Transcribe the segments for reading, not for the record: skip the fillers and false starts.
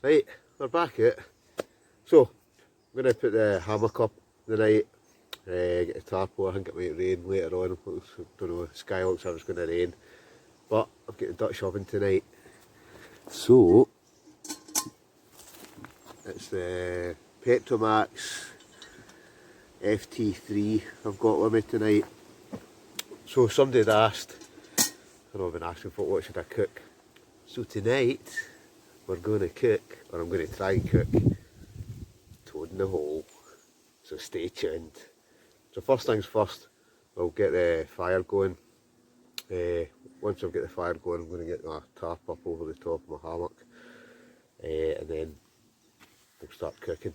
Right, we're back out. So, I'm going to put the hammock up the night, get the tarpaulin. I think it might rain later on. I don't know, the sky looks like it's going to rain. But I've got the Dutch oven tonight. So, it's the Petromax FT3 I've got with me tonight. So somebody had asked, I know I've been asking for what should I cook. So tonight, we're going to cook, or I'm going to try and cook, toad in the hole. So stay tuned. So first things first, we'll get the fire going. Once I've got the fire going, I'm going to get my tarp up over the top of my hammock. And then we'll start cooking.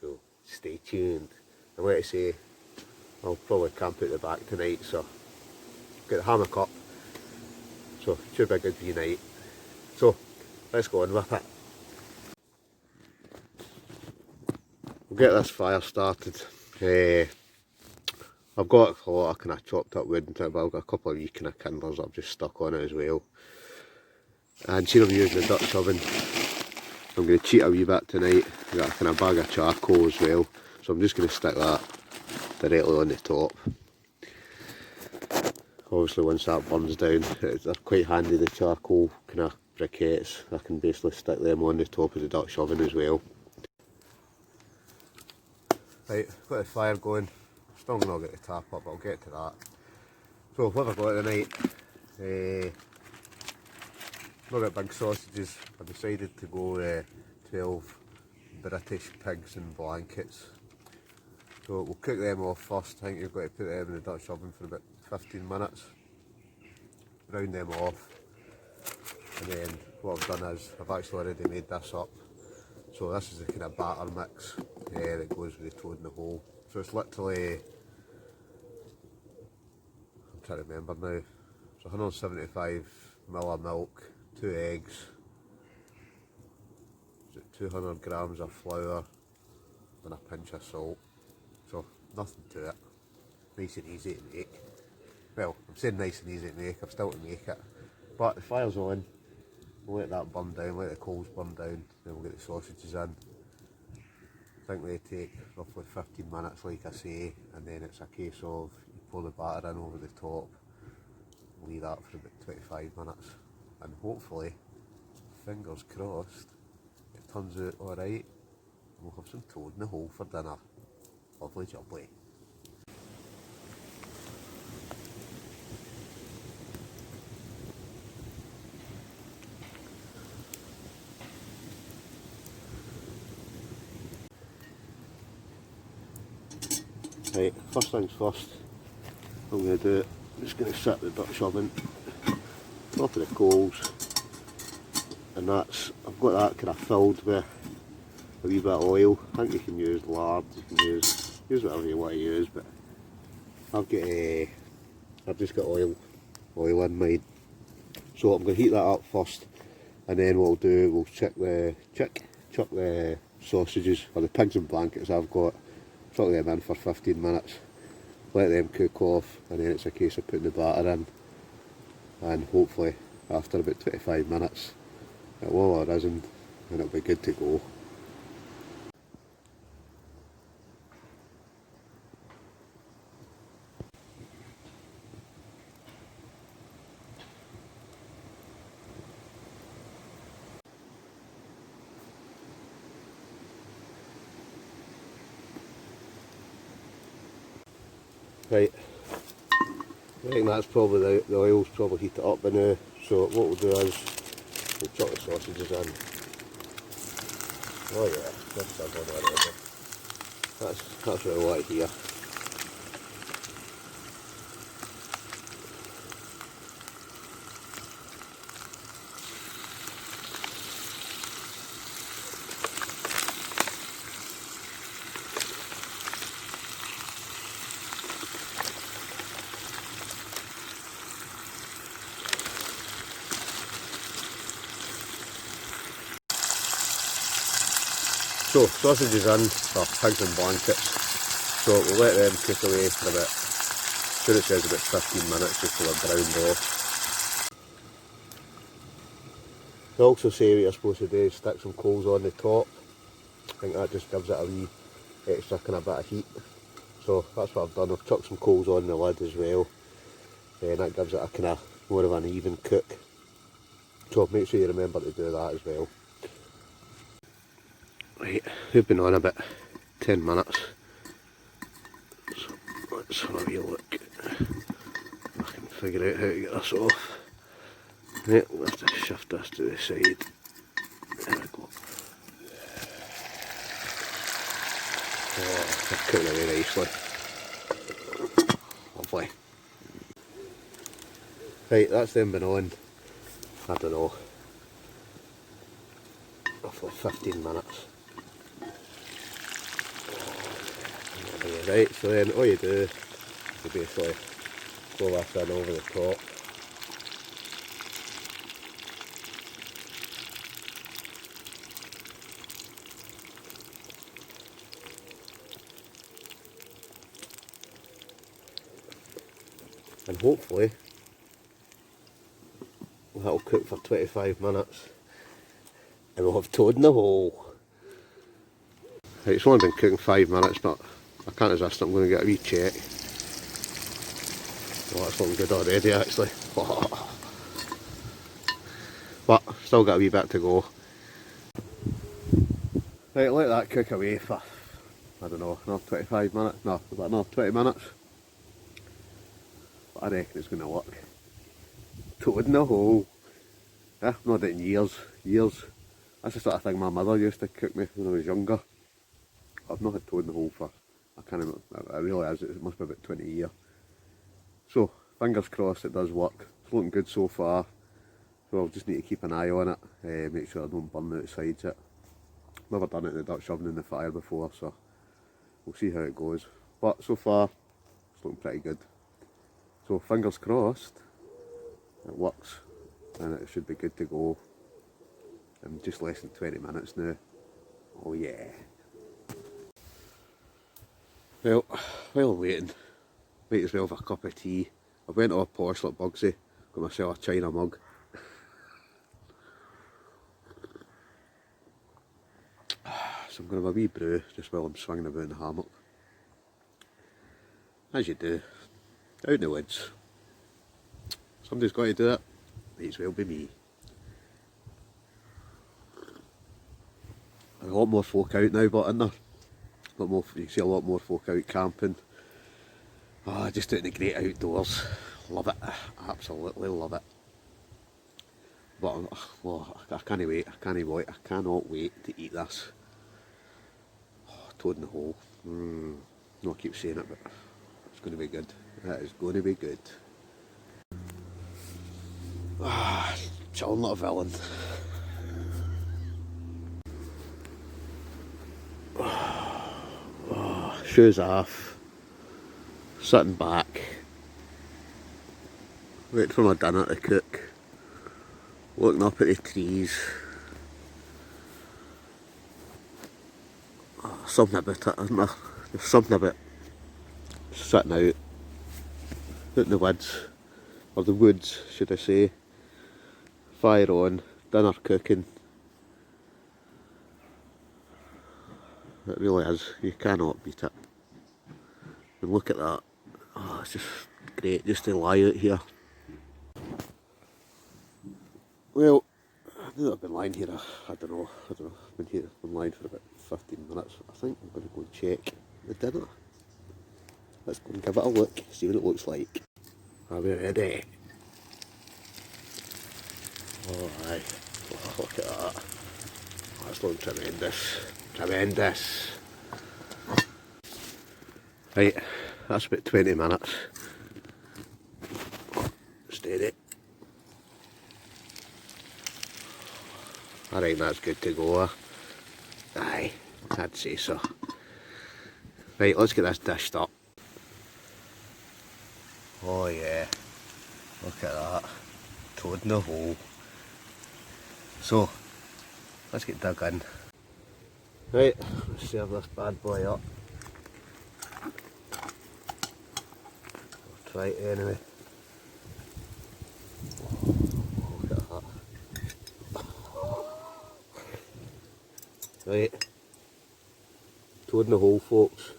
So stay tuned. And like I say, I'll probably camp out the back tonight, so get the hammock up. So it should be a good wee night. So let's go on with it. We'll get this fire started. I've got a lot of kind of chopped up wood and that, but I've got a couple of wee kind of kindlers I've just stuck on it as well. And seeing I'm using the Dutch oven, I'm going to cheat a wee bit tonight. I've got a kind of bag of charcoal as well, so I'm just going to stick that directly on the top. Obviously once that burns down, they're quite handy, the charcoal kind of briquettes. I can basically stick them on the top of the Dutch oven as well. Right, got the fire going. Still not get the tap up, but I'll get to that. So what have I got tonight? Not got big sausages. I decided to go 12 British pigs in blankets. So we'll cook them off first. I think you've got to put them in the Dutch oven for about 15 minutes. Brown them off. And then what I've done is I've actually already made this up. So this is the kind of batter mix that goes with the toad in the hole. So it's literally, I'm trying to remember now, it's 175 ml of milk, 2 eggs, 200 grams of flour and a pinch of salt. So nothing to it, nice and easy to make. Well, I'm saying nice and easy to make, I've still to make it. But the fire's on, we'll let that burn down, let the coals burn down, then we'll get the sausages in. I think they take roughly 15 minutes like I say, and then it's a case of you pour the batter in over the top, leave that for about 25 minutes, and hopefully, fingers crossed, it turns out alright, and we'll have some toad in the hole for dinner. Lovely jubbly. Right, first things first, I'm going to do it, I'm just going to set the Dutch oven, top of the coals, and that's, I've got that kind of filled with a wee bit of oil. I think you can use lard, you can use whatever you want to use, but I've just got oil in mine. So I'm going to heat that up first, and then what we'll do, we'll chuck the sausages, or the pigs in blankets I've got, chuck them in for 15 minutes, let them cook off, and then it's a case of putting the batter in, and hopefully after about 25 minutes it will or isn't, and it'll be good to go. Right, I think that's probably the oil's probably heated up by now, so what we'll do is we'll chuck the sausages in. Oh yeah, that's on already. That's what I like here. So, sausages in, or pigs in blankets, so we'll let them cook away for about, I'm sure it says about 15 minutes just till they're browned off. They also say what you're supposed to do is stick some coals on the top. I think that just gives it a wee extra kind of bit of heat. So that's what I've done. I've chucked some coals on the lid as well. And that gives it a kind of more of an even cook. So make sure you remember to do that as well. Right, we've been on about 10 minutes. So let's have a wee look. I can figure out how to get this off. Right, we'll have to shift this to the side. There we go. Oh, it's cooking away nicely. Lovely. Right, that's them been on, I don't know, roughly 15 minutes. Right, so then all you do is basically throw this in over the top. And hopefully that'll cook for 25 minutes and we'll have toad in the hole. Right, it's only been cooking 5 minutes, but I can't resist it. I'm going to get a wee check. Oh, that's looking good already actually. But still got a wee bit to go. Right, let that cook away for, I don't know, another 25 minutes. No, about another 20 minutes. But I reckon it's going to work. Toad in the hole. Yeah, I've not done it in years. That's the sort of thing my mother used to cook me when I was younger. I've not had toad in the hole for, I can't remember, I realise it must be about 20 years. So, fingers crossed it does work. It's looking good so far. So I'll just need to keep an eye on it, make sure I don't burn the outsides it. Never done it in the Dutch oven in the fire before, so we'll see how it goes. But so far, it's looking pretty good. So fingers crossed, it works and it should be good to go in just less than 20 minutes now. Oh yeah. Well, while I'm waiting, might as well have a cup of tea. I went all posh like Bugsy, got myself a china mug. So I'm going to have a wee brew just while I'm swinging about in the hammock. As you do, out in the woods. Somebody's got to do it, might as well be me. There's a lot more folk out now, but isn't there? A lot more, you can see a lot more folk out camping. Just out in the great outdoors. Love it, absolutely love it. But well, I can't wait, I cannot wait to eat this. Toad in the hole. No, I keep saying it, but it's going to be good. It is going to be good. Chilling like a villain. Shoes off. Sitting back. Wait for my dinner to cook. Looking up at the trees. Something about it, isn't there? There's something about sitting out in the woods, or the woods should I say, fire on, dinner cooking. It really is, you cannot beat it. And look at that, it's just great just to lie out here. Well, I know I've been lying here, I don't know, I've been lying for about 15 minutes. I think I'm going to go and check the dinner. Let's go and give it a look, see what it looks like. Are we ready? Oh aye, oh, look at that. That's looking tremendous, tremendous. Right, that's about 20 minutes. Steady. I think that's good to go. Aye, I'd say so. Right, let's get this dished up. Oh yeah, look at that. Toad in the hole. So, let's get dug in. Right, let's serve this bad boy up. I'll try it anyway. Look at that. Right, toad in the hole folks,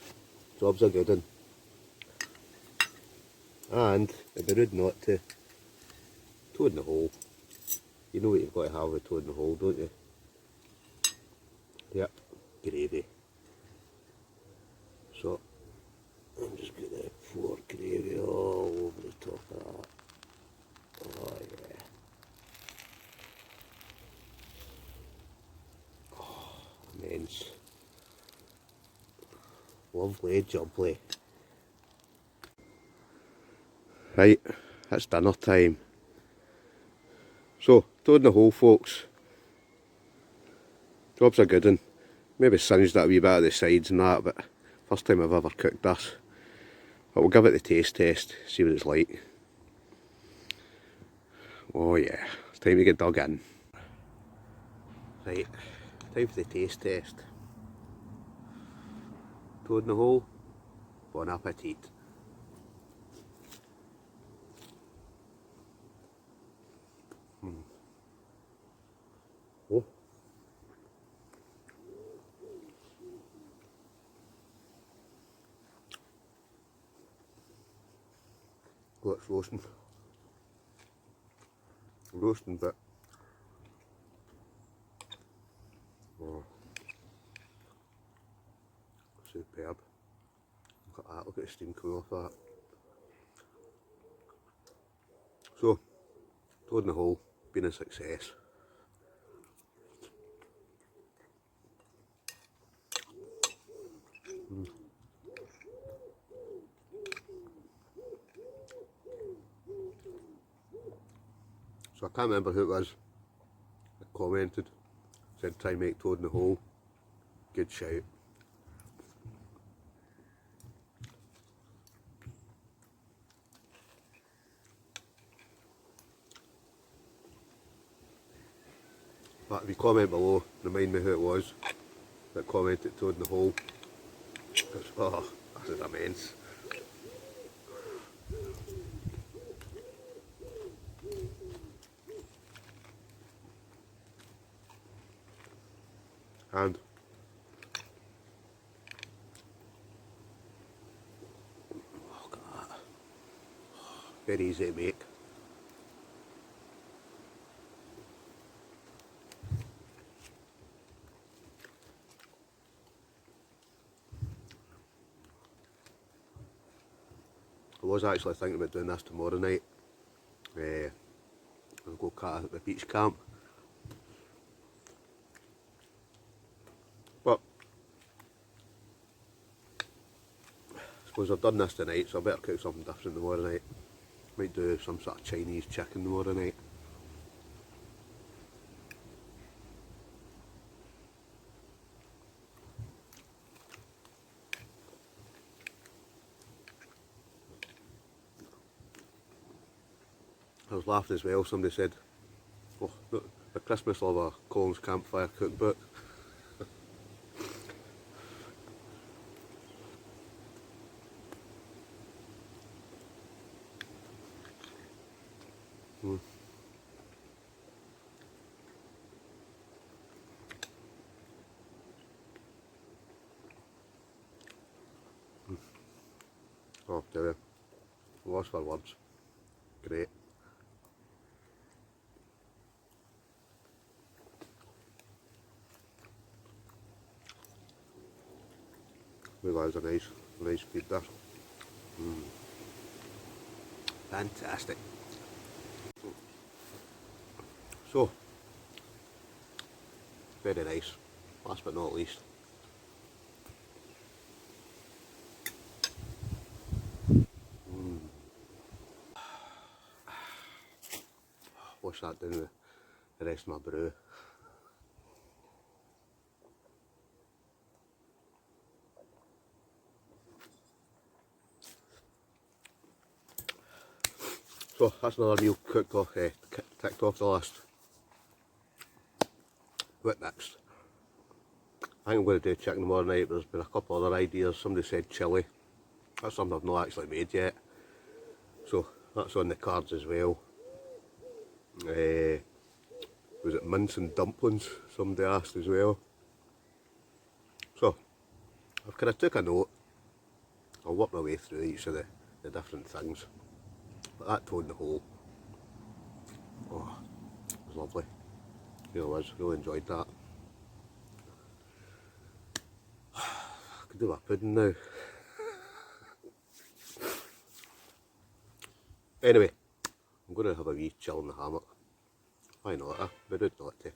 job's a good one. And it'd be rude not to. Toad in the hole. You know what you've got to have with toad in the hole, don't you? Yep, gravy. So, I'm just going to pour gravy all over the top of that. Oh yeah. Oh, immense. Lovely, jubbly. Right, it's dinner time. So, toad in the hole folks. Job's a good one. Maybe singed it a wee bit at the sides and that, but first time I've ever cooked this. But we'll give it the taste test, see what it's like. Oh yeah, it's time to get dug in. Right, time for the taste test. Toad in the hole, bon appetit. Oh. Oh, it's roasting. Roasting bit. Oh. Superb. Look at that, look at the steam coming off that. So, toad in the hole, been a success. So I can't remember who it was that commented, said try and make toad in the hole. Good shout. But if you comment below, remind me who it was that commented toad in the hole. Oh, this is immense. And look at that. Very easy to make. I was actually thinking about doing this tomorrow night. I'll go cat at the beach camp. But I suppose I've done this tonight, so I better cook something different tomorrow night. Might do some sort of Chinese chicken tomorrow night. I was laughing as well, somebody said, oh, look, for Christmas I'll have a Colin's Campfire cookbook. Oh, there we go. Lost for words. Great. Well, that was a nice feed there. Fantastic. So, very nice. Last but not least. Wash that down with the rest of my brew. So that's another meal cooked off, ticked off the list. What next? I think I'm going to do chicken tomorrow night, but there's been a couple other ideas. Somebody said chilli. That's something I've not actually made yet. So that's on the cards as well. Was it mince and dumplings? Somebody asked as well. So I've kind of took a note. I'll work my way through each of the different things. But that toe in the hole, oh, it was lovely. It really was, really enjoyed that. I could do my pudding now. Anyway, I'm going to have a wee chill in the hammock. Why not? Be rude not to.